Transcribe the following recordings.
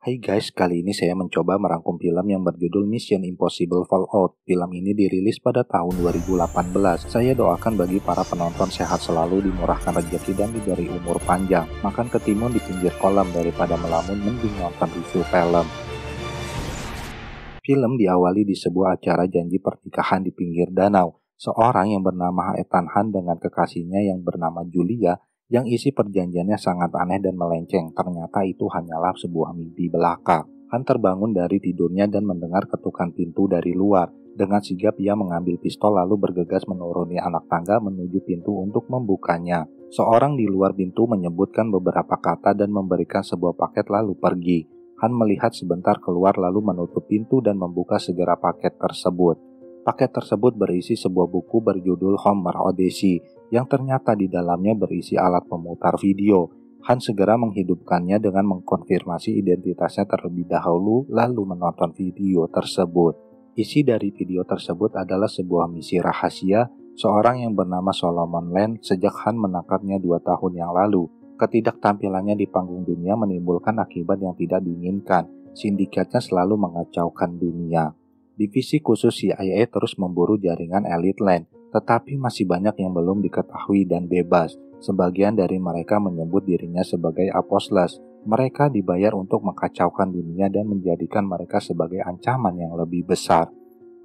Hai guys, kali ini saya mencoba merangkum film yang berjudul Mission Impossible Fallout. Film ini dirilis pada tahun 2018. Saya doakan bagi para penonton sehat selalu, dimurahkan rezeki dan diberi umur panjang. Makan ketimun di pinggir kolam daripada melamun, mending nonton review film. Film diawali di sebuah acara janji pernikahan di pinggir danau. Seorang yang bernama Ethan Hunt dengan kekasihnya yang bernama Julia, yang isi perjanjiannya sangat aneh dan melenceng. Ternyata itu hanyalah sebuah mimpi belaka. Han terbangun dari tidurnya dan mendengar ketukan pintu dari luar. Dengan sigap ia mengambil pistol lalu bergegas menuruni anak tangga menuju pintu untuk membukanya. Seorang di luar pintu menyebutkan beberapa kata dan memberikan sebuah paket lalu pergi. Han melihat sebentar keluar lalu menutup pintu dan membuka segera paket tersebut. Paket tersebut berisi sebuah buku berjudul Homer Odyssey, yang ternyata di dalamnya berisi alat pemutar video. Han segera menghidupkannya dengan mengkonfirmasi identitasnya terlebih dahulu lalu menonton video tersebut. Isi dari video tersebut adalah sebuah misi rahasia seorang yang bernama Solomon Land sejak Han menangkapnya 2 tahun yang lalu. Ketidaktampilannya di panggung dunia menimbulkan akibat yang tidak diinginkan. Sindikatnya selalu mengacaukan dunia. Divisi khusus CIA terus memburu jaringan Elite Land, tetapi masih banyak yang belum diketahui dan bebas. Sebagian dari mereka menyebut dirinya sebagai Apostles. Mereka dibayar untuk mengacaukan dunia dan menjadikan mereka sebagai ancaman yang lebih besar.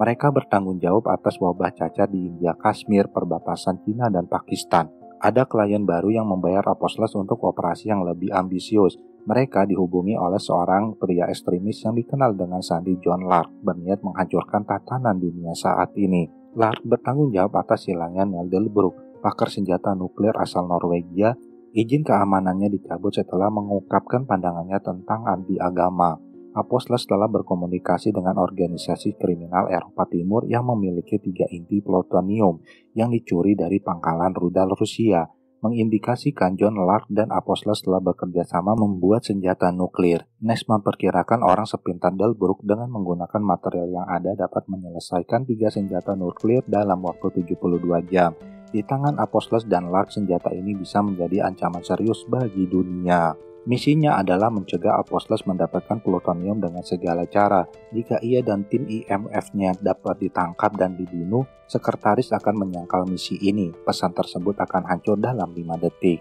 Mereka bertanggung jawab atas wabah cacar di India, Kashmir, perbatasan Cina dan Pakistan. Ada klien baru yang membayar Apostles untuk operasi yang lebih ambisius. Mereka dihubungi oleh seorang pria ekstremis yang dikenal dengan sandi John Lark, berniat menghancurkan tatanan dunia saat ini. Lark bertanggung jawab atas hilangnya Neil Delbruck, pakar senjata nuklir asal Norwegia. Izin keamanannya dicabut setelah mengungkapkan pandangannya tentang anti-agama. Apostles telah berkomunikasi dengan organisasi kriminal Eropa Timur yang memiliki 3 inti plutonium yang dicuri dari pangkalan rudal Rusia, mengindikasikan John Lark dan Apostles telah bekerja sama membuat senjata nuklir. Ness memperkirakan orang sepintar Delbruck dengan menggunakan material yang ada dapat menyelesaikan 3 senjata nuklir dalam waktu 72 jam. Di tangan Apostles dan Lark, senjata ini bisa menjadi ancaman serius bagi dunia. Misinya adalah mencegah Apostles mendapatkan plutonium dengan segala cara. Jika ia dan tim IMF-nya dapat ditangkap dan dibunuh, sekretaris akan menyangkal misi ini. Pesan tersebut akan hancur dalam 5 detik.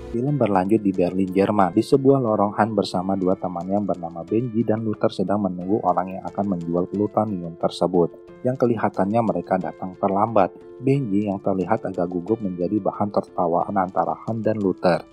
Film berlanjut di Berlin, Jerman. Di sebuah lorong, Han bersama 2 temannya yang bernama Benji dan Luther sedang menunggu orang yang akan menjual plutonium tersebut. Yang kelihatannya mereka datang terlambat. Benji yang terlihat agak gugup menjadi bahan tertawaan antara Han dan Luther.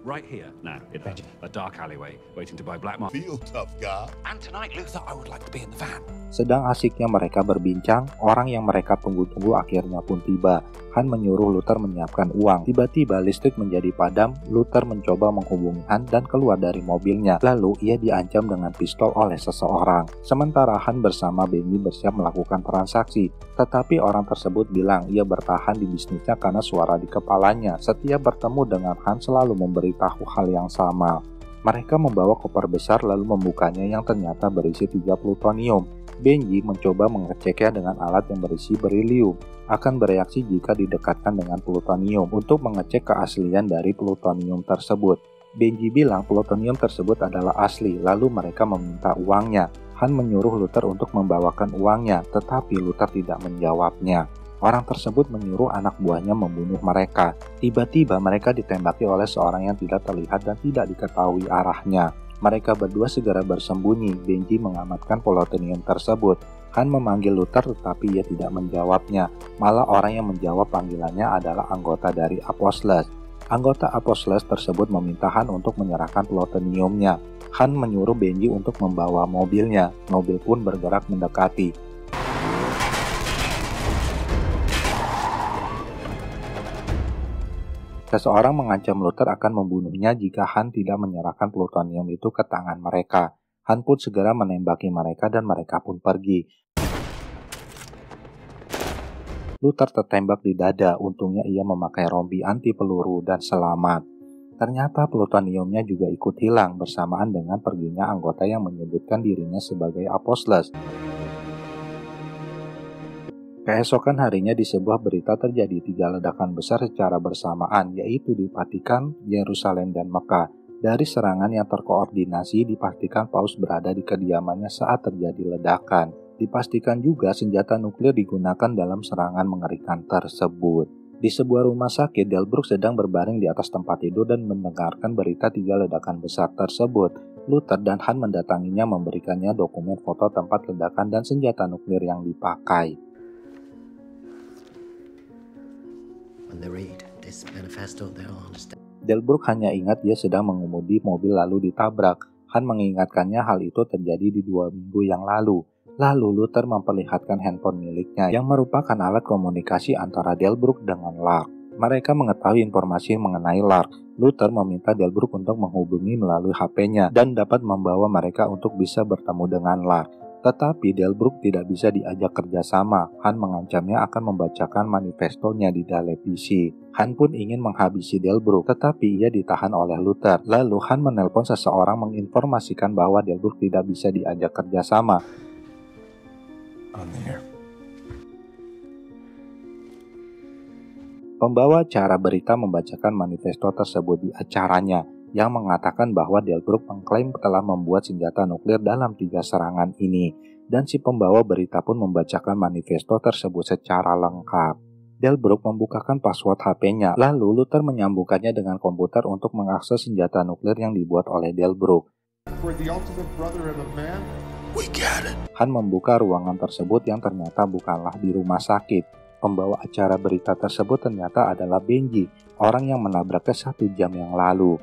Right here, now, in a dark alleyway, waiting to buy black market. Feel tough, guy. And tonight, Luther, I would like to be in the van. Sedang asiknya mereka berbincang, orang yang mereka tunggu-tunggu akhirnya pun tiba. Han menyuruh Luther menyiapkan uang. Tiba-tiba listrik menjadi padam. Luther mencoba menghubungi Han dan keluar dari mobilnya. Lalu ia diancam dengan pistol oleh seseorang. Sementara Han bersama Benji bersiap melakukan transaksi. Tetapi orang tersebut bilang ia bertahan di bisnisnya karena suara di kepalanya. Setiap bertemu dengan Han selalu memberitahu hal yang sama. Mereka membawa koper besar lalu membukanya yang ternyata berisi 3 plutonium. Benji mencoba mengeceknya dengan alat yang berisi berilium. Akan bereaksi jika didekatkan dengan plutonium untuk mengecek keaslian dari plutonium tersebut. Benji bilang plutonium tersebut adalah asli, lalu mereka meminta uangnya. Han menyuruh Luther untuk membawakan uangnya, tetapi Luther tidak menjawabnya. Orang tersebut menyuruh anak buahnya membunuh mereka. Tiba-tiba mereka ditembaki oleh seorang yang tidak terlihat dan tidak diketahui arahnya. Mereka berdua segera bersembunyi. Benji mengamankan plutonium tersebut. Han memanggil Luther tetapi ia tidak menjawabnya. Malah orang yang menjawab panggilannya adalah anggota dari Apostles. Anggota Apostles tersebut meminta Han untuk menyerahkan plutoniumnya. Han menyuruh Benji untuk membawa mobilnya. Mobil pun bergerak mendekati. Seseorang mengancam Luther akan membunuhnya jika Han tidak menyerahkan plutonium itu ke tangan mereka. Han pun segera menembaki mereka dan mereka pun pergi. Luther tertembak di dada, untungnya ia memakai rompi anti peluru dan selamat. Ternyata plutoniumnya juga ikut hilang bersamaan dengan perginya anggota yang menyebutkan dirinya sebagai Apostles. Keesokan harinya di sebuah berita terjadi 3 ledakan besar secara bersamaan, yaitu di Vatikan, Yerusalem, dan Mekah. Dari serangan yang terkoordinasi, dipastikan Paus berada di kediamannya saat terjadi ledakan. Dipastikan juga senjata nuklir digunakan dalam serangan mengerikan tersebut. Di sebuah rumah sakit, Delbruck sedang berbaring di atas tempat tidur dan mendengarkan berita 3 ledakan besar tersebut. Luther dan Han mendatanginya memberikannya dokumen foto tempat ledakan dan senjata nuklir yang dipakai. Delbruck hanya ingat dia sedang mengemudi mobil lalu ditabrak. Han mengingatkannya hal itu terjadi di 2 minggu yang lalu. Lalu Luther memperlihatkan handphone miliknya yang merupakan alat komunikasi antara Delbruck dengan Lark. Mereka mengetahui informasi mengenai Lark. Luther meminta Delbruck untuk menghubungi melalui HP-nya dan dapat membawa mereka untuk bisa bertemu dengan Lark. Tetapi Delbruck tidak bisa diajak kerjasama. Han mengancamnya akan membacakan manifestonya di televisi. Han pun ingin menghabisi Delbruck, tetapi ia ditahan oleh Luther. Lalu Han menelpon seseorang menginformasikan bahwa Delbruck tidak bisa diajak kerjasama. Pembawa acara berita membacakan manifesto tersebut di acaranya, yang mengatakan bahwa Delbruck mengklaim telah membuat senjata nuklir dalam 3 serangan ini, dan si pembawa berita pun membacakan manifesto tersebut secara lengkap. Delbruck membukakan password HP-nya, lalu Luther menyambungkannya dengan komputer untuk mengakses senjata nuklir yang dibuat oleh Delbruck. Han membuka ruangan tersebut yang ternyata bukanlah di rumah sakit. Pembawa acara berita tersebut ternyata adalah Benji, orang yang menabraknya 1 jam yang lalu.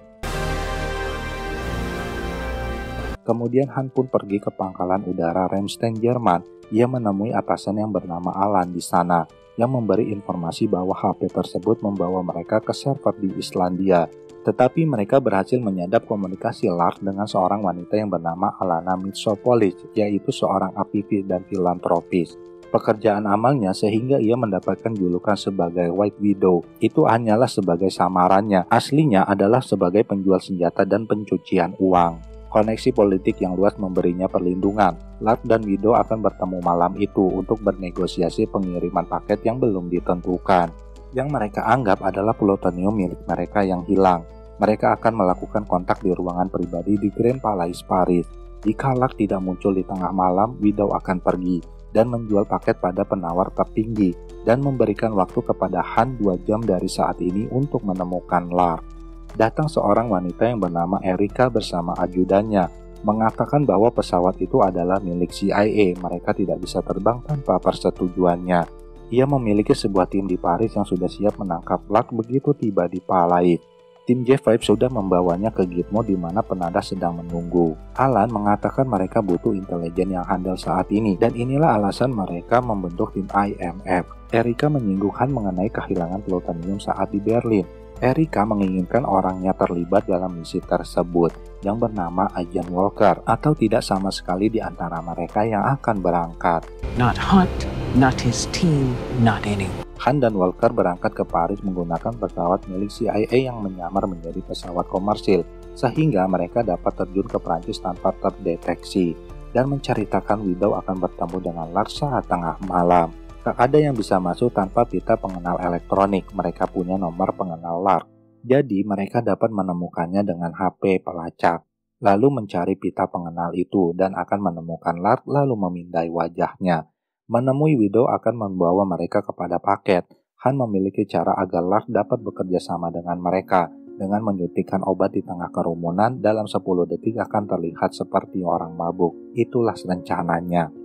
Kemudian Han pun pergi ke pangkalan udara Ramstein, Jerman. Ia menemui atasan yang bernama Alan di sana, yang memberi informasi bahwa HP tersebut membawa mereka ke server di Islandia. Tetapi mereka berhasil menyadap komunikasi Lark dengan seorang wanita yang bernama Alana Mitsopolis, yaitu seorang aktivis dan filantropis. Pekerjaan amalnya sehingga ia mendapatkan julukan sebagai White Widow. Itu hanyalah sebagai samarannya, aslinya adalah sebagai penjual senjata dan pencucian uang. Koneksi politik yang luas memberinya perlindungan. Lark dan Widow akan bertemu malam itu untuk bernegosiasi pengiriman paket yang belum ditentukan, yang mereka anggap adalah plutonium milik mereka yang hilang. Mereka akan melakukan kontak di ruangan pribadi di Grand Palais Paris. Jika Lark tidak muncul di tengah malam, Widow akan pergi dan menjual paket pada penawar tertinggi dan memberikan waktu kepada Han 2 jam dari saat ini untuk menemukan Lark. Datang seorang wanita yang bernama Erika bersama ajudannya, mengatakan bahwa pesawat itu adalah milik CIA. Mereka tidak bisa terbang tanpa persetujuannya. Ia memiliki sebuah tim di Paris yang sudah siap menangkap Lark begitu tiba di Palais. Tim J5 sudah membawanya ke Gitmo di mana penanda sedang menunggu. Alan mengatakan mereka butuh intelijen yang handal saat ini, dan inilah alasan mereka membentuk tim IMF. Erika menyinggung Han mengenai kehilangan plutonium saat di Berlin. Erika menginginkan orangnya terlibat dalam misi tersebut, yang bernama Agent Walker, atau tidak sama sekali di antara mereka yang akan berangkat. Not Hunt, not his team, not anyone. Han dan Walker berangkat ke Paris menggunakan pesawat milik CIA yang menyamar menjadi pesawat komersil, sehingga mereka dapat terjun ke Prancis tanpa terdeteksi, dan menceritakan Widow akan bertemu dengan Lark saat tengah malam. Tak ada yang bisa masuk tanpa pita pengenal elektronik. Mereka punya nomor pengenal Lark, jadi mereka dapat menemukannya dengan HP pelacak, lalu mencari pita pengenal itu dan akan menemukan Lark lalu memindai wajahnya. Menemui Widow akan membawa mereka kepada paket. Han memiliki cara agar Lark dapat bekerja sama dengan mereka. Dengan menyuntikkan obat di tengah kerumunan, dalam 10 detik akan terlihat seperti orang mabuk. Itulah rencananya.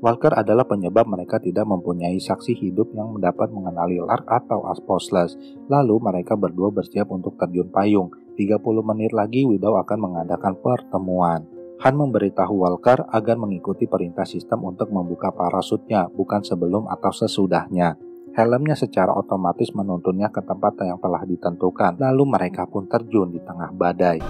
Walker adalah penyebab mereka tidak mempunyai saksi hidup yang dapat mengenali Lark atau Apostless. Lalu mereka berdua bersiap untuk terjun payung. 30 menit lagi Widow akan mengadakan pertemuan. Han memberitahu Walker agar mengikuti perintah sistem untuk membuka parasutnya, bukan sebelum atau sesudahnya. Helmnya secara otomatis menuntunnya ke tempat yang telah ditentukan, lalu mereka pun terjun di tengah badai.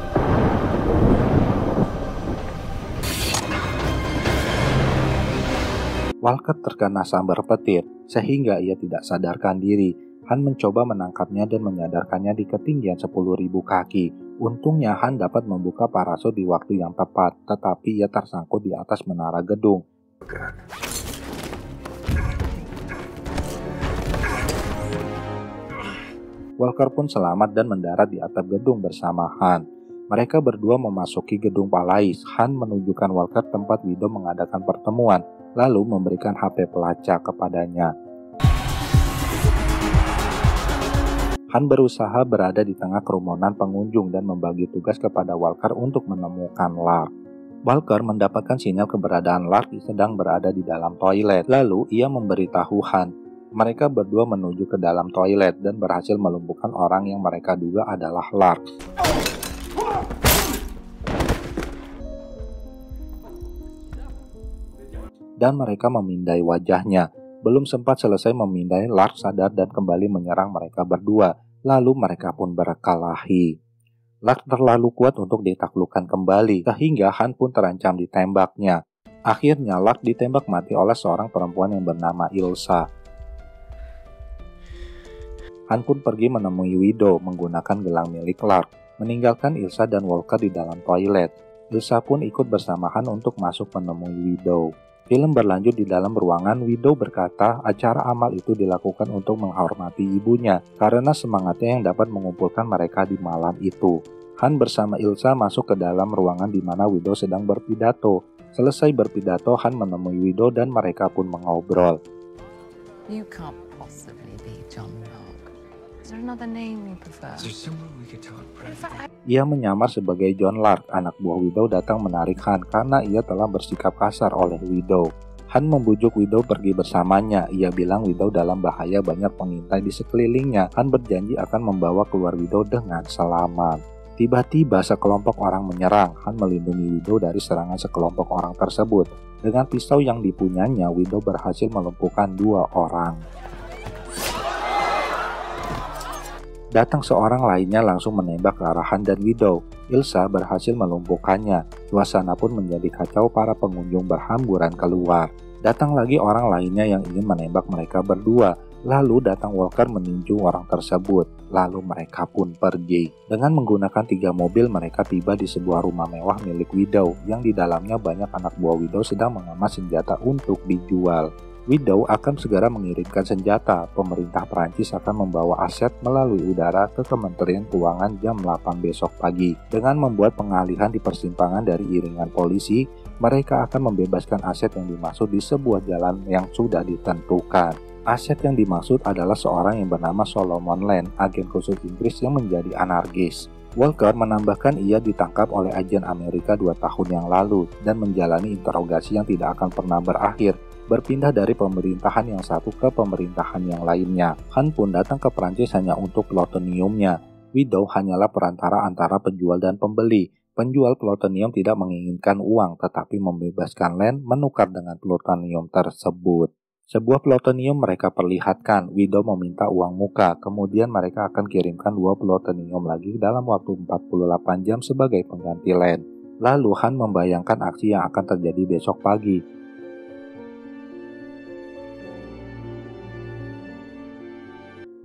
Walker terkena sambar petir, sehingga ia tidak sadarkan diri. Han mencoba menangkapnya dan menyadarkannya di ketinggian 10.000 kaki. Untungnya Han dapat membuka parasut di waktu yang tepat, tetapi ia tersangkut di atas menara gedung. Walker pun selamat dan mendarat di atap gedung bersama Han. Mereka berdua memasuki gedung Palais. Han menunjukkan Walker tempat Widow mengadakan pertemuan, lalu memberikan HP pelacak kepadanya. Han berusaha berada di tengah kerumunan pengunjung dan membagi tugas kepada Walker untuk menemukan Lark. Walker mendapatkan sinyal keberadaan Lark sedang berada di dalam toilet. Lalu ia memberitahu Han. Mereka berdua menuju ke dalam toilet dan berhasil melumpuhkan orang yang mereka duga adalah Lark. Dan mereka memindai wajahnya. Belum sempat selesai memindai, Lark sadar dan kembali menyerang mereka berdua. Lalu mereka pun berkelahi. Lark terlalu kuat untuk ditaklukkan kembali, sehingga Han pun terancam ditembaknya. Akhirnya Lark ditembak mati oleh seorang perempuan yang bernama Ilsa. Han pun pergi menemui Widow menggunakan gelang milik Lark, meninggalkan Ilsa dan Walker di dalam toilet. Ilsa pun ikut bersama Han untuk masuk menemui Widow. Film berlanjut di dalam ruangan. Widow berkata acara amal itu dilakukan untuk menghormati ibunya karena semangatnya yang dapat mengumpulkan mereka di malam itu. Han bersama Ilsa masuk ke dalam ruangan di mana Widow sedang berpidato. Selesai berpidato, Han menemui Widow dan mereka pun mengobrol. You can't possibly be John Locke. Is there another name you prefer? Is there somewhere we could talk privately? Ia menyamar sebagai John Lark. Anak buah Widow datang menarik Han karena ia telah bersikap kasar oleh Widow. Han membujuk Widow pergi bersamanya. Ia bilang Widow dalam bahaya, banyak pengintai di sekelilingnya. Han berjanji akan membawa keluar Widow dengan selamat. Tiba-tiba sekelompok orang menyerang. Han melindungi Widow dari serangan sekelompok orang tersebut. Dengan pisau yang dipunyanya, Widow berhasil melumpuhkan 2 orang. Datang seorang lainnya langsung menembak ke arah Han dan Widow. Ilsa berhasil melumpuhkannya. Suasana pun menjadi kacau, para pengunjung berhamburan keluar. Datang lagi orang lainnya yang ingin menembak mereka berdua. Lalu datang Walker meninju orang tersebut. Lalu mereka pun pergi. Dengan menggunakan 3 mobil, mereka tiba di sebuah rumah mewah milik Widow, yang di dalamnya banyak anak buah Widow sedang mengemas senjata untuk dijual. Widow akan segera mengirimkan senjata. Pemerintah Prancis akan membawa aset melalui udara ke Kementerian Keuangan jam 8 besok pagi. Dengan membuat pengalihan di persimpangan dari iringan polisi, mereka akan membebaskan aset yang dimaksud di sebuah jalan yang sudah ditentukan. Aset yang dimaksud adalah seorang yang bernama Solomon Land, agen khusus Inggris yang menjadi anarkis. Walker menambahkan ia ditangkap oleh agen Amerika 2 tahun yang lalu dan menjalani interogasi yang tidak akan pernah berakhir, berpindah dari pemerintahan yang satu ke pemerintahan yang lainnya. Han pun datang ke Prancis hanya untuk plutoniumnya. Widow hanyalah perantara antara penjual dan pembeli. Penjual plutonium tidak menginginkan uang, tetapi membebaskan Land menukar dengan plutonium tersebut. Sebuah plutonium mereka perlihatkan. Widow meminta uang muka, kemudian mereka akan kirimkan 2 plutonium lagi dalam waktu 48 jam sebagai pengganti Land. Lalu Han membayangkan aksi yang akan terjadi besok pagi.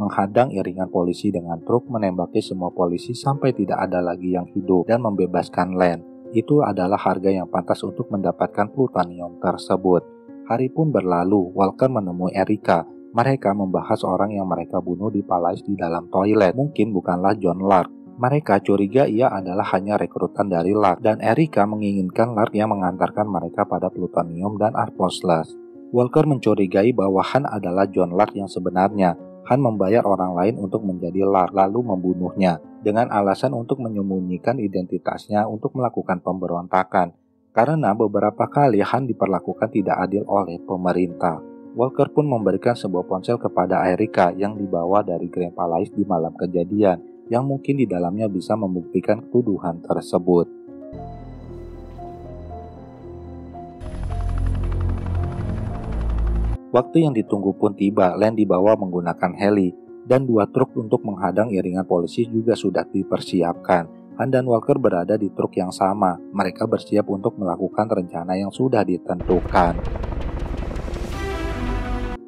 Menghadang iringan polisi dengan truk, menembaki semua polisi sampai tidak ada lagi yang hidup, dan membebaskan Land. Itu adalah harga yang pantas untuk mendapatkan plutonium tersebut. Hari pun berlalu. Walker menemui Erica. Mereka membahas orang yang mereka bunuh di Palais di dalam toilet. Mungkin bukanlah John Lark. Mereka curiga ia adalah hanya rekrutan dari Lark, dan Erica menginginkan Lark yang mengantarkan mereka pada plutonium dan Arposlas. Walker mencurigai bahwa Han adalah John Lark yang sebenarnya. Han membayar orang lain untuk menjadi Lark, lalu membunuhnya, dengan alasan untuk menyembunyikan identitasnya untuk melakukan pemberontakan. Karena beberapa kali Han diperlakukan tidak adil oleh pemerintah. Walker pun memberikan sebuah ponsel kepada Erica yang dibawa dari Grand Palais di malam kejadian, yang mungkin di dalamnya bisa membuktikan tuduhan tersebut. Waktu yang ditunggu pun tiba. Land dibawa menggunakan heli, dan 2 truk untuk menghadang iringan polisi juga sudah dipersiapkan. Han dan Walker berada di truk yang sama. Mereka bersiap untuk melakukan rencana yang sudah ditentukan.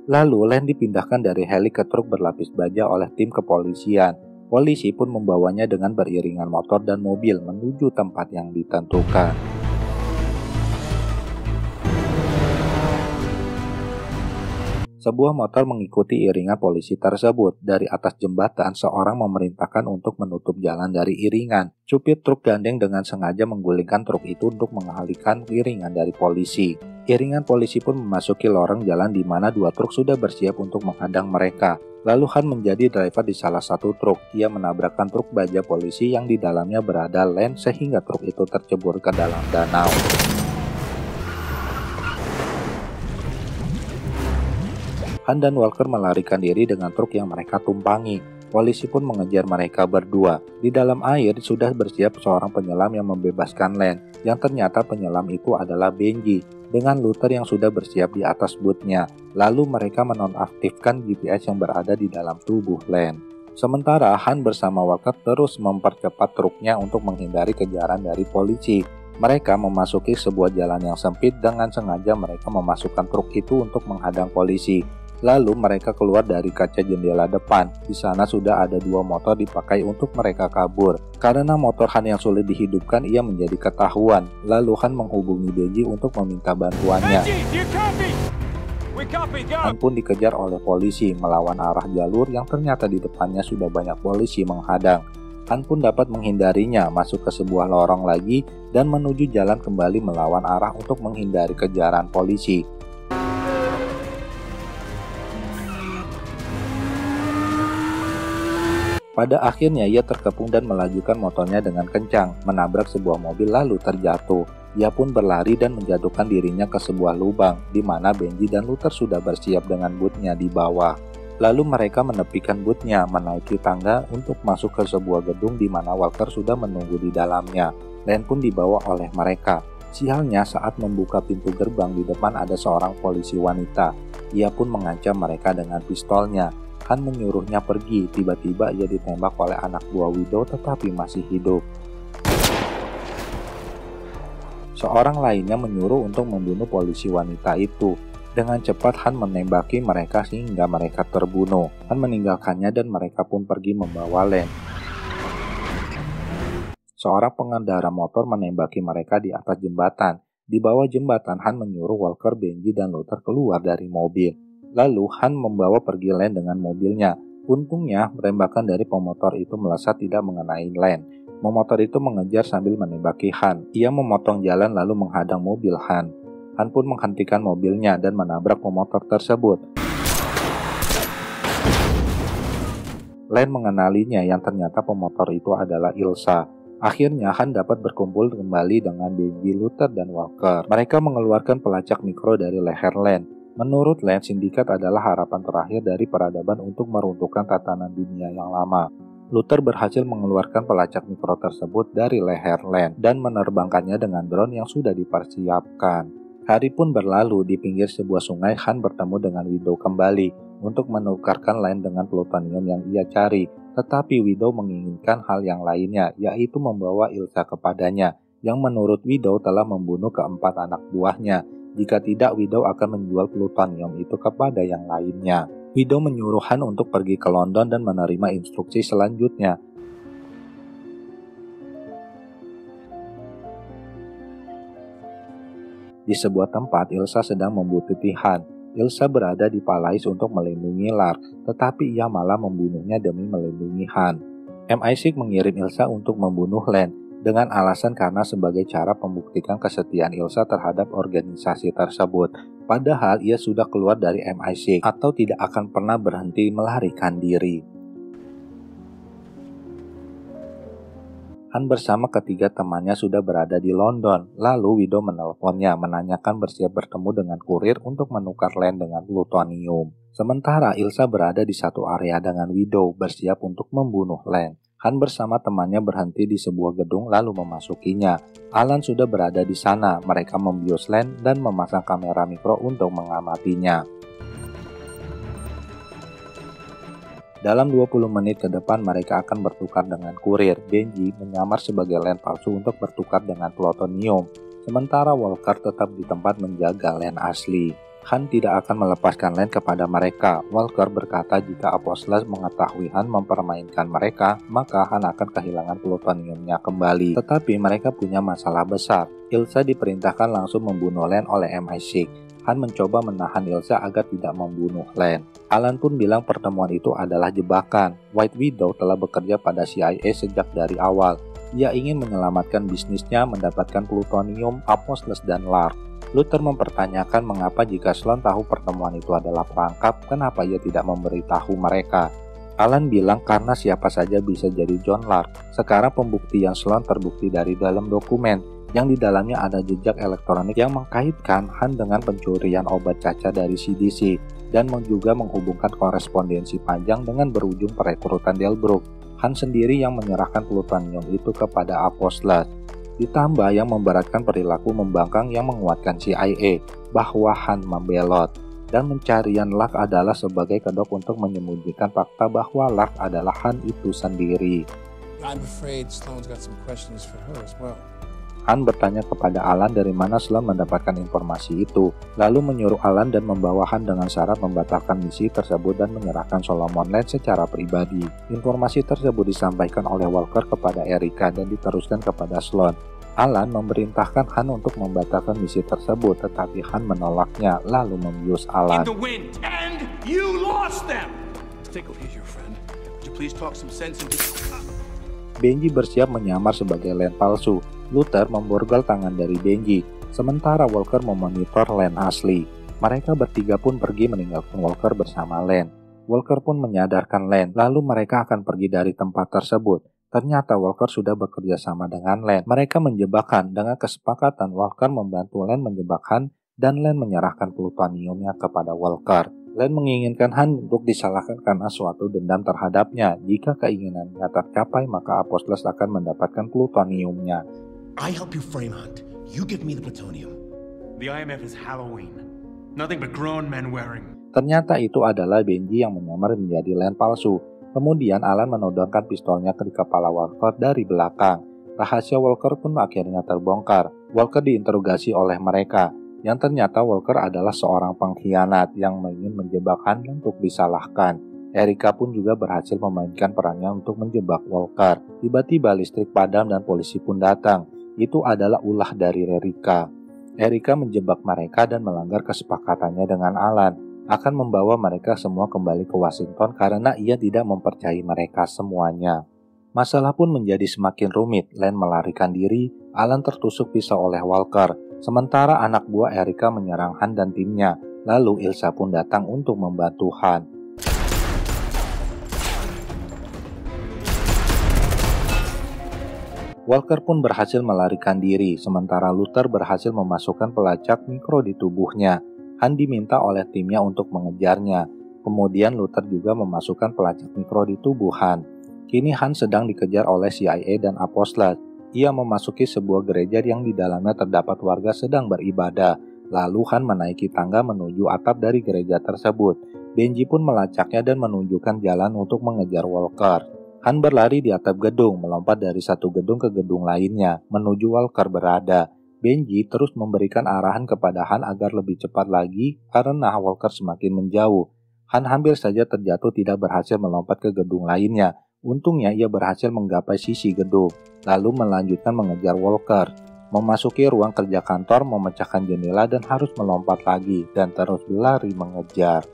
Lalu Land dipindahkan dari heli ke truk berlapis baja oleh tim kepolisian. Polisi pun membawanya dengan beriringan motor dan mobil menuju tempat yang ditentukan. Sebuah motor mengikuti iringan polisi tersebut. Dari atas jembatan, seorang memerintahkan untuk menutup jalan dari iringan. Supir truk gandeng dengan sengaja menggulingkan truk itu untuk mengalihkan iringan dari polisi. Iringan polisi pun memasuki lorong jalan di mana dua truk sudah bersiap untuk menghadang mereka. Lalu Han menjadi driver di salah satu truk. Ia menabrakkan truk baja polisi yang di dalamnya berada Len sehingga truk itu tercebur ke dalam danau. Han dan Walker melarikan diri dengan truk yang mereka tumpangi. Polisi pun mengejar mereka berdua. Di dalam air sudah bersiap seorang penyelam yang membebaskan Len, yang ternyata penyelam itu adalah Benji, dengan Luther yang sudah bersiap di atas bootnya. Lalu mereka menonaktifkan GPS yang berada di dalam tubuh Len. Sementara Han bersama Walker terus mempercepat truknya untuk menghindari kejaran dari polisi. Mereka memasuki sebuah jalan yang sempit, dengan sengaja mereka memasukkan truk itu untuk menghadang polisi. Lalu mereka keluar dari kaca jendela depan. Di sana sudah ada dua motor dipakai untuk mereka kabur. Karena motor Han yang sulit dihidupkan, ia menjadi ketahuan. Lalu Han menghubungi Benji untuk meminta bantuannya. Han pun dikejar oleh polisi melawan arah jalur yang ternyata di depannya sudah banyak polisi menghadang. Han pun dapat menghindarinya, masuk ke sebuah lorong lagi dan menuju jalan kembali melawan arah untuk menghindari kejaran polisi. Pada akhirnya ia terkepung dan melajukan motornya dengan kencang, menabrak sebuah mobil lalu terjatuh. Ia pun berlari dan menjatuhkan dirinya ke sebuah lubang, di mana Benji dan Luther sudah bersiap dengan bootnya di bawah. Lalu mereka menepikan bootnya, menaiki tangga untuk masuk ke sebuah gedung di mana Walker sudah menunggu di dalamnya. Len pun dibawa oleh mereka. Sialnya saat membuka pintu gerbang di depan ada seorang polisi wanita. Ia pun mengancam mereka dengan pistolnya. Han menyuruhnya pergi, tiba-tiba ia ditembak oleh anak buah Widow tetapi masih hidup. Seorang lainnya menyuruh untuk membunuh polisi wanita itu. Dengan cepat Han menembaki mereka sehingga mereka terbunuh. Han meninggalkannya dan mereka pun pergi membawa Len. Seorang pengendara motor menembaki mereka di atas jembatan. Di bawah jembatan Han menyuruh Walker, Benji, dan Luther keluar dari mobil. Lalu Han membawa pergi Len dengan mobilnya. Untungnya rembakan dari pemotor itu melesat tidak mengenai Len. Pemotor itu mengejar sambil menembaki Han. Ia memotong jalan lalu menghadang mobil Han. Han pun menghentikan mobilnya dan menabrak pemotor tersebut. Len mengenalinya yang ternyata pemotor itu adalah Ilsa. Akhirnya Han dapat berkumpul kembali dengan Benji, Luther, dan Walker. Mereka mengeluarkan pelacak mikro dari leher Len. Menurut Len, sindikat adalah harapan terakhir dari peradaban untuk meruntuhkan tatanan dunia yang lama. Luther berhasil mengeluarkan pelacak mikro tersebut dari leher Len dan menerbangkannya dengan drone yang sudah dipersiapkan. Hari pun berlalu. Di pinggir sebuah sungai, Han bertemu dengan Widow kembali untuk menukarkan Len dengan plutonium yang ia cari. Tetapi Widow menginginkan hal yang lainnya, yaitu membawa Ilsa kepadanya, yang menurut Widow telah membunuh keempat anak buahnya. Jika tidak, Widow akan menjual plutonium itu kepada yang lainnya. Widow menyuruh Han untuk pergi ke London dan menerima instruksi selanjutnya. Di sebuah tempat, Ilsa sedang membuntuti Han. Ilsa berada di Palais untuk melindungi Lark, tetapi ia malah membunuhnya demi melindungi Han. MI6 mengirim Ilsa untuk membunuh Len, dengan alasan karena sebagai cara membuktikan kesetiaan Ilsa terhadap organisasi tersebut. Padahal ia sudah keluar dari MI6 atau tidak akan pernah berhenti melarikan diri. Han bersama ketiga temannya sudah berada di London. Lalu Widow menelponnya, menanyakan bersiap bertemu dengan kurir untuk menukar Len dengan plutonium. Sementara Ilsa berada di satu area dengan Widow, bersiap untuk membunuh Len. Han bersama temannya berhenti di sebuah gedung lalu memasukinya. Alan sudah berada di sana. Mereka membius Len dan memasang kamera mikro untuk mengamatinya. Dalam 20 menit ke depan mereka akan bertukar dengan kurir. Benji menyamar sebagai Len palsu untuk bertukar dengan plutonium. Sementara Walker tetap di tempat menjaga Len asli. Han tidak akan melepaskan Len kepada mereka. Walker berkata jika Apostle mengetahui Han mempermainkan mereka, maka Han akan kehilangan plutoniumnya kembali. Tetapi mereka punya masalah besar. Ilsa diperintahkan langsung membunuh Len oleh MI6. Han mencoba menahan Ilsa agar tidak membunuh Len. Alan pun bilang pertemuan itu adalah jebakan. White Widow telah bekerja pada CIA sejak dari awal. Ia ingin menyelamatkan bisnisnya, mendapatkan plutonium, Apostles, dan Lark. Luther mempertanyakan mengapa jika Sloan tahu pertemuan itu adalah perangkap, kenapa ia tidak memberitahu mereka. Alan bilang karena siapa saja bisa jadi John Lark. Sekarang pembuktian Sloan terbukti dari dalam dokumen, yang di dalamnya ada jejak elektronik yang mengkaitkan Han dengan pencurian obat cacar dari CDC, dan juga menghubungkan korespondensi panjang dengan berujung perekrutan Delbruck. Han sendiri yang menyerahkan plutonium itu kepada Apostles. Ditambah yang memberatkan perilaku membangkang yang menguatkan CIA bahwa Han membelot. Dan pencarian Lark adalah sebagai kedok untuk menyembunyikan fakta bahwa Lark adalah Han itu sendiri. I'm afraid Sloan's got some questions for her as well. Han bertanya kepada Alan dari mana Sloan mendapatkan informasi itu, lalu menyuruh Alan dan membawa Han dengan syarat membatalkan misi tersebut dan menyerahkan Solomon Land secara pribadi. Informasi tersebut disampaikan oleh Walker kepada Erica dan diteruskan kepada Sloan. Alan memerintahkan Han untuk membatalkan misi tersebut, tetapi Han menolaknya, lalu membius Alan. Benji bersiap menyamar sebagai Len palsu. Luther memborgol tangan dari Benji, sementara Walker memonitor Len asli. Mereka bertiga pun pergi meninggalkan Walker bersama Len. Walker pun menyadarkan Len, lalu mereka akan pergi dari tempat tersebut. Ternyata Walker sudah bekerja sama dengan Len. Mereka menjebak Han. Dengan kesepakatan, Walker membantu Len menjebak Han, dan Len menyerahkan plutoniumnya kepada Walker. Len menginginkan Han untuk disalahkan karena suatu dendam terhadapnya. Jika keinginannya tercapai, maka Apostles akan mendapatkan plutoniumnya. I help you frame Hunt. You give me the plutonium. The IMF is Halloween. Nothing but grown men wearing. Ternyata itu adalah Benji yang menyamar menjadi Len palsu. Kemudian Alan menodongkan pistolnya ke kepala Walker dari belakang. Rahasia Walker pun akhirnya terbongkar. Walker diinterogasi oleh mereka, yang ternyata Walker adalah seorang pengkhianat yang ingin menjebak Han untuk disalahkan. Erica pun juga berhasil memainkan perannya untuk menjebak Walker. Tiba-tiba listrik padam dan polisi pun datang. Itu adalah ulah dari Erica. Erica menjebak mereka dan melanggar kesepakatannya dengan Alan, akan membawa mereka semua kembali ke Washington karena ia tidak mempercayai mereka semuanya. Masalah pun menjadi semakin rumit. Len melarikan diri, Alan tertusuk pisau oleh Walker, sementara anak buah Erica menyerang Han dan timnya. Lalu Ilsa pun datang untuk membantu Han. Walker pun berhasil melarikan diri, sementara Luther berhasil memasukkan pelacak mikro di tubuhnya. Han diminta oleh timnya untuk mengejarnya. Kemudian Luther juga memasukkan pelacak mikro di tubuh Han. Kini Han sedang dikejar oleh CIA dan Apostles. Ia memasuki sebuah gereja yang di dalamnya terdapat warga sedang beribadah. Lalu Han menaiki tangga menuju atap dari gereja tersebut. Benji pun melacaknya dan menunjukkan jalan untuk mengejar Walker. Han berlari di atap gedung, melompat dari satu gedung ke gedung lainnya, menuju Walker berada. Benji terus memberikan arahan kepada Han agar lebih cepat lagi karena Walker semakin menjauh. Han hampir saja terjatuh tidak berhasil melompat ke gedung lainnya. Untungnya ia berhasil menggapai sisi gedung, lalu melanjutkan mengejar Walker. Memasuki ruang kerja kantor, memecahkan jendela dan harus melompat lagi, dan terus berlari mengejar.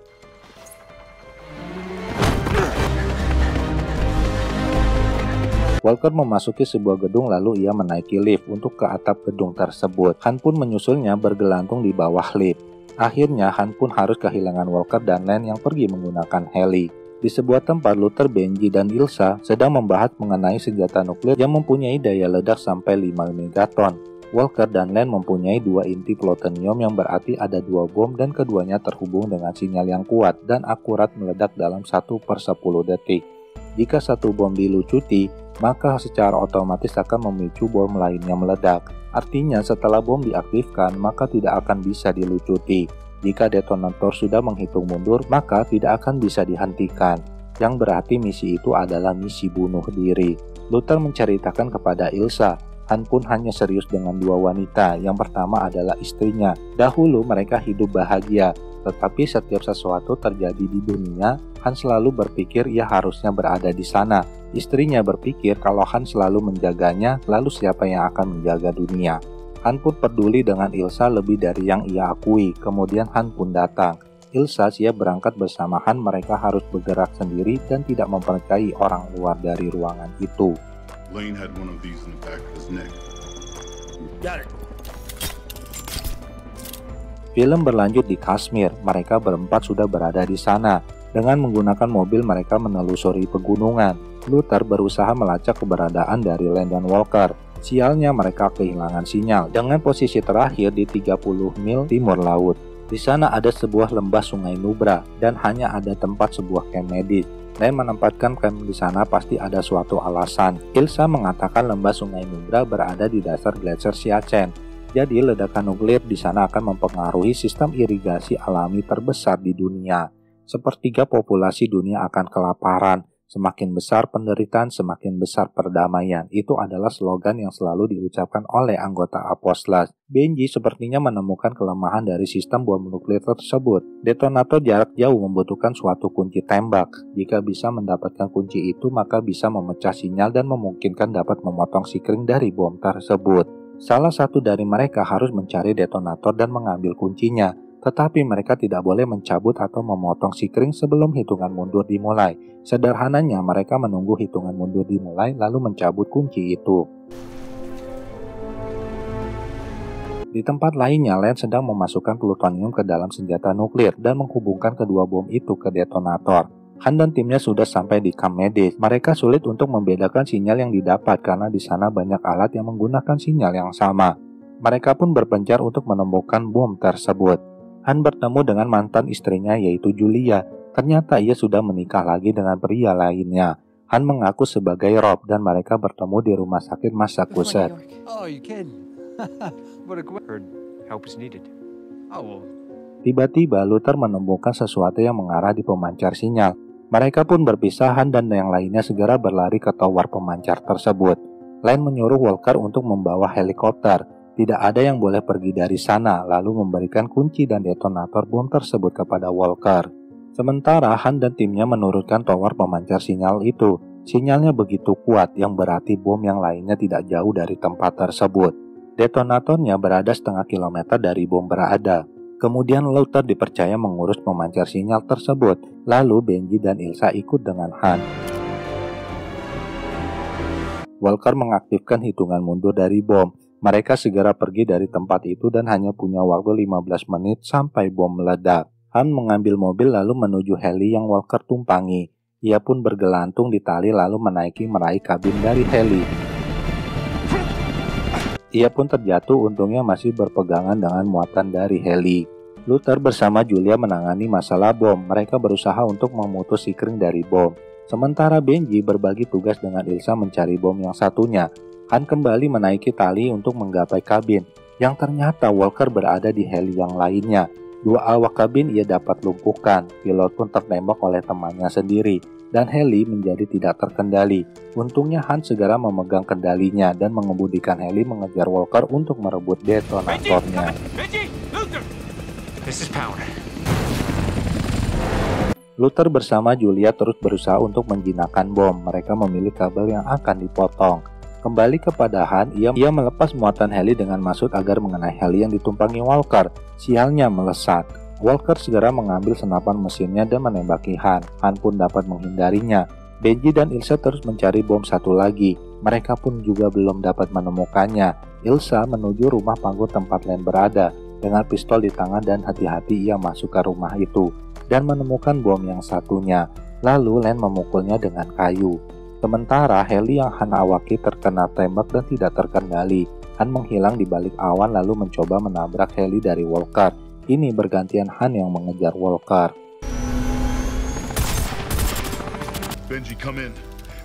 Walker memasuki sebuah gedung lalu ia menaiki lift untuk ke atap gedung tersebut. Han pun menyusulnya bergelantung di bawah lift. Akhirnya Han pun harus kehilangan Walker dan Len yang pergi menggunakan heli. Di sebuah tempat Luther, Benji, dan Ilsa sedang membahas mengenai senjata nuklir yang mempunyai daya ledak sampai 5 megaton. Walker dan Len mempunyai 2 inti plutonium yang berarti ada 2 bom dan keduanya terhubung dengan sinyal yang kuat dan akurat meledak dalam 1/10 detik. Jika satu bom dilucuti, maka secara otomatis akan memicu bom lainnya meledak. Artinya setelah bom diaktifkan, maka tidak akan bisa dilucuti. Jika detonator sudah menghitung mundur, maka tidak akan bisa dihentikan. Yang berarti misi itu adalah misi bunuh diri. Luther menceritakan kepada Ilsa, Han pun hanya serius dengan 2 wanita. Yang pertama adalah istrinya. Dahulu mereka hidup bahagia, tetapi setiap sesuatu terjadi di dunia, Han selalu berpikir ia harusnya berada di sana. Istrinya berpikir kalau Han selalu menjaganya, lalu siapa yang akan menjaga dunia? Han pun peduli dengan Ilsa lebih dari yang ia akui. Kemudian Han pun datang. Ilsa siap berangkat bersama Han. Mereka harus bergerak sendiri dan tidak mempercayai orang luar dari ruangan itu. Lane had one of these in the back of his neck. Got it. Film berlanjut di Kashmir. Mereka berempat sudah berada di sana. Dengan menggunakan mobil mereka menelusuri pegunungan. Luther berusaha melacak keberadaan dari Lane dan Walker. Sialnya mereka kehilangan sinyal dengan posisi terakhir di 30 mil timur laut. Di sana ada sebuah lembah sungai Nubra dan hanya ada tempat sebuah camp medis. Lane menempatkan camp di sana pasti ada suatu alasan. Ilsa mengatakan lembah sungai Nubra berada di dasar gletser Siachen. Jadi ledakan nuklir di sana akan mempengaruhi sistem irigasi alami terbesar di dunia. Sepertiga populasi dunia akan kelaparan. Semakin besar penderitaan, semakin besar perdamaian. Itu adalah slogan yang selalu diucapkan oleh anggota Apostles. Benji sepertinya menemukan kelemahan dari sistem bom nuklir tersebut. Detonator jarak jauh membutuhkan suatu kunci tembak. Jika bisa mendapatkan kunci itu, maka bisa memecah sinyal dan memungkinkan dapat memotong sikring dari bom tersebut. Salah satu dari mereka harus mencari detonator dan mengambil kuncinya. Tetapi mereka tidak boleh mencabut atau memotong sikring sebelum hitungan mundur dimulai. Sederhananya, mereka menunggu hitungan mundur dimulai lalu mencabut kunci itu. Di tempat lainnya, Lane sedang memasukkan plutonium ke dalam senjata nuklir dan menghubungkan kedua bom itu ke detonator. Han dan timnya sudah sampai di camp medis. Mereka sulit untuk membedakan sinyal yang didapat karena di sana banyak alat yang menggunakan sinyal yang sama. Mereka pun berpencar untuk menemukan bom tersebut. Han bertemu dengan mantan istrinya yaitu Julia. Ternyata ia sudah menikah lagi dengan pria lainnya. Han mengaku sebagai Rob dan mereka bertemu di rumah sakit Massachusetts. Oh, you kidding? What a heard help is needed. Oh, well. Tiba-tiba Luther menemukan sesuatu yang mengarah di pemancar sinyal. Mereka pun berpisah. Han dan yang lainnya segera berlari ke tower pemancar tersebut. Lane menyuruh Walker untuk membawa helikopter. Tidak ada yang boleh pergi dari sana, lalu memberikan kunci dan detonator bom tersebut kepada Walker. Sementara Han dan timnya menurunkan tower pemancar sinyal itu. Sinyalnya begitu kuat yang berarti bom yang lainnya tidak jauh dari tempat tersebut. Detonatornya berada setengah kilometer dari bom berada. Kemudian Luther dipercaya mengurus pemancar sinyal tersebut. Lalu Benji dan Ilsa ikut dengan Han. Walker mengaktifkan hitungan mundur dari bom. Mereka segera pergi dari tempat itu dan hanya punya waktu 15 menit sampai bom meledak. Han mengambil mobil lalu menuju heli yang Walker tumpangi. Ia pun bergelantung di tali lalu meraih kabin dari heli. Ia pun terjatuh, untungnya masih berpegangan dengan muatan dari heli. Luther bersama Julia menangani masalah bom. Mereka berusaha untuk memutus sikring dari bom. Sementara Benji berbagi tugas dengan Ilsa mencari bom yang satunya. Han kembali menaiki tali untuk menggapai kabin, yang ternyata Walker berada di heli yang lainnya. Dua awak kabin ia dapat lumpuhkan, pilot pun tertembak oleh temannya sendiri, dan heli menjadi tidak terkendali. Untungnya Han segera memegang kendalinya dan mengemudikan heli mengejar Walker untuk merebut detonatornya. Luther bersama Julia terus berusaha untuk menjinakkan bom. Mereka memilih kabel yang akan dipotong. Kembali kepada Han, ia melepas muatan heli dengan maksud agar mengenai heli yang ditumpangi Walker. Sialnya melesat. Walker segera mengambil senapan mesinnya dan menembaki Han. Han pun dapat menghindarinya. Benji dan Ilsa terus mencari bom satu lagi. Mereka pun juga belum dapat menemukannya. Ilsa menuju rumah panggung tempat Lane berada. Dengan pistol di tangan dan hati-hati ia masuk ke rumah itu dan menemukan bom yang satunya. Lalu Lane memukulnya dengan kayu. Sementara heli yang Han awaki terkena tembak dan tidak terkendali. Han menghilang di balik awan lalu mencoba menabrak heli dari Walker. Ini bergantian Han yang mengejar Walker. Benji, come in.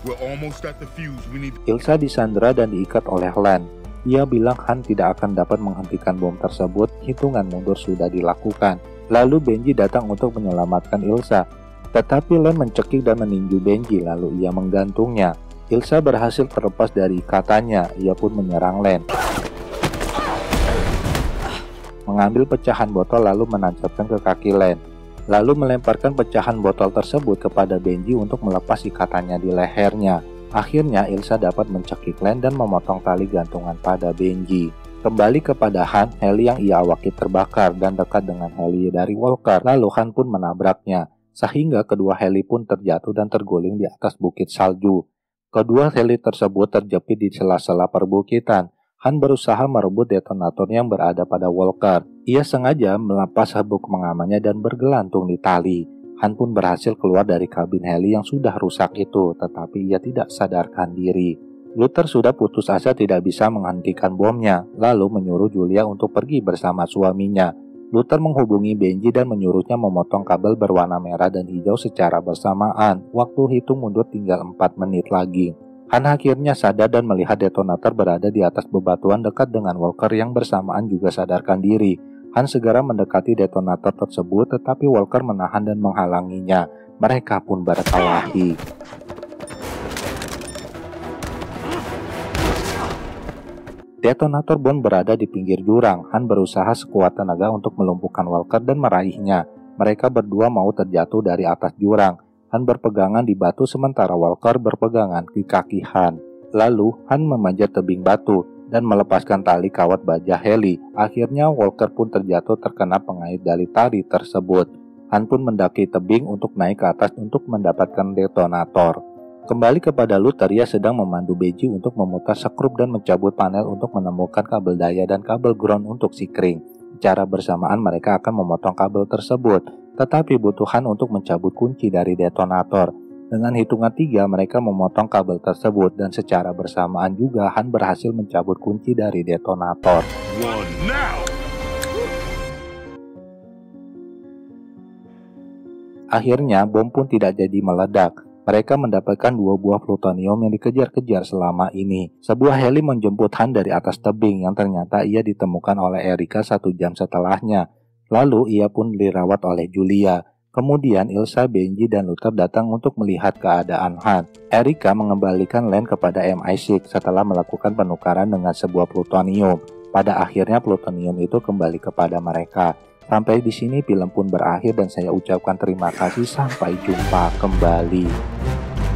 We're almost at the fuse. We need... Ilsa disandra dan diikat oleh Lane. Ia bilang Han tidak akan dapat menghentikan bom tersebut. Hitungan mundur sudah dilakukan. Lalu Benji datang untuk menyelamatkan Ilsa. Tetapi Lane mencekik dan meninju Benji, lalu ia menggantungnya. Ilsa berhasil terlepas dari ikatannya, ia pun menyerang Lane. Mengambil pecahan botol lalu menancapkan ke kaki Lane. Lalu melemparkan pecahan botol tersebut kepada Benji untuk melepas ikatannya di lehernya. Akhirnya Ilsa dapat mencekik Lane dan memotong tali gantungan pada Benji. Kembali kepada Han, heli yang ia awaki terbakar dan dekat dengan heli dari Walker. Lalu Han pun menabraknya, sehingga kedua heli pun terjatuh dan terguling di atas bukit salju. Kedua heli tersebut terjepit di sela-sela perbukitan. Han berusaha merebut detonator yang berada pada Walker. Ia sengaja melepas sabuk pengamannya dan bergelantung di tali. Han pun berhasil keluar dari kabin heli yang sudah rusak itu, tetapi ia tidak sadarkan diri. Luther sudah putus asa tidak bisa menghentikan bomnya, lalu menyuruh Julia untuk pergi bersama suaminya. Luther menghubungi Benji dan menyuruhnya memotong kabel berwarna merah dan hijau secara bersamaan. Waktu hitung mundur tinggal 4 menit lagi. Han akhirnya sadar dan melihat detonator berada di atas bebatuan dekat dengan Walker yang bersamaan juga sadarkan diri. Han segera mendekati detonator tersebut, tetapi Walker menahan dan menghalanginya. Mereka pun berkelahi. Detonator bom berada di pinggir jurang. Han berusaha sekuat tenaga untuk melumpuhkan Walker dan meraihnya. Mereka berdua mau terjatuh dari atas jurang. Han berpegangan di batu sementara Walker berpegangan di kaki Han. Lalu Han memanjat tebing batu dan melepaskan tali kawat baja heli. Akhirnya Walker pun terjatuh terkena pengait dari tali tersebut. Han pun mendaki tebing untuk naik ke atas untuk mendapatkan detonator. Kembali kepada Luther, ia sedang memandu Benji untuk memutar skrup dan mencabut panel untuk menemukan kabel daya dan kabel ground untuk sikring. Secara bersamaan mereka akan memotong kabel tersebut, tetapi butuh Han untuk mencabut kunci dari detonator. Dengan hitungan 3 mereka memotong kabel tersebut dan secara bersamaan juga Han berhasil mencabut kunci dari detonator. Akhirnya bom pun tidak jadi meledak. Mereka mendapatkan 2 buah plutonium yang dikejar-kejar selama ini. Sebuah heli menjemput Han dari atas tebing yang ternyata ia ditemukan oleh Erika 1 jam setelahnya. Lalu ia pun dirawat oleh Julia. Kemudian Ilsa, Benji, dan Luther datang untuk melihat keadaan Han. Erika mengembalikan Len kepada MI6 setelah melakukan penukaran dengan sebuah plutonium. Pada akhirnya plutonium itu kembali kepada mereka. Sampai di sini film pun berakhir dan saya ucapkan terima kasih, sampai jumpa kembali.